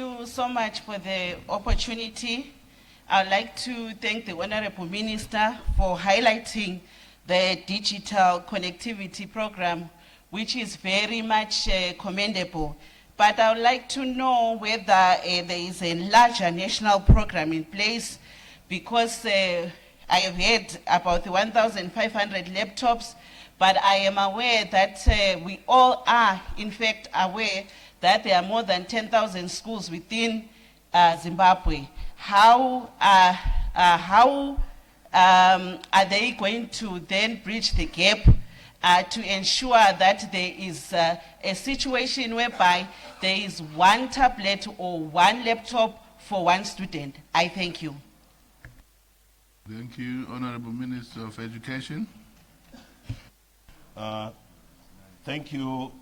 Thank you so much for the opportunity. I'd like to thank the Honorable Minister for highlighting the digital connectivity program, which is very much commendable. But I would like to know whether there is a larger national program in place, because I have heard about the 1,500 laptops, but I am aware that we all are, in fact, aware that there are more than 10,000 schools within Zimbabwe. How are they going to then bridge the gap to ensure that there is a situation whereby there is one tablet or one laptop for one student? I thank you. Thank you, Honorable Minister of Education. Thank you,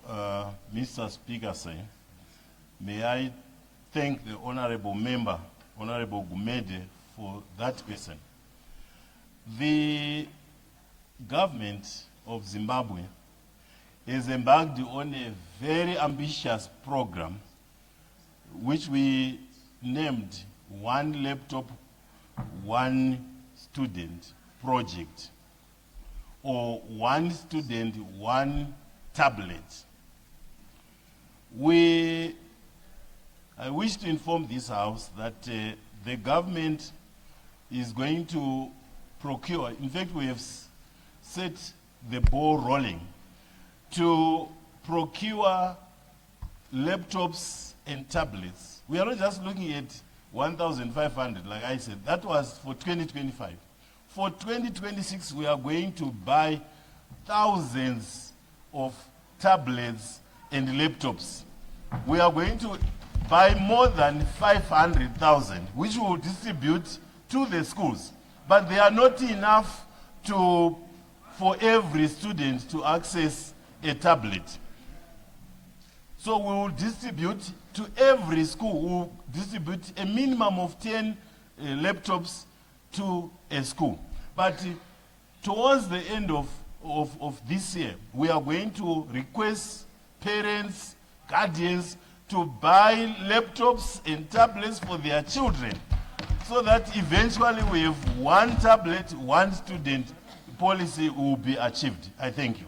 Mr. Speaker, sir. May I thank the Honorable Member, Honorable Gumede, for that question. The government of Zimbabwe is embarked on a very ambitious program which we named One Laptop, One Student project, or One Student, One Tablet. I wish to inform this House that the government is going to procure, in fact we have set the ball rolling to procure laptops and tablets. We are not just looking at 1,500, like I said, that was for 2025. For 2026, we are going to buy thousands of tablets and laptops. We are going to buy more than 500,000, which we will distribute to the schools. But they are not enough for every student to access a tablet. So we will distribute to every school, we will distribute a minimum of 10 laptops to a school. But towards the end of this year, we are going to request parents, guardians to buy laptops and tablets for their children, so that eventually we have one tablet, one student policy will be achieved. I thank you.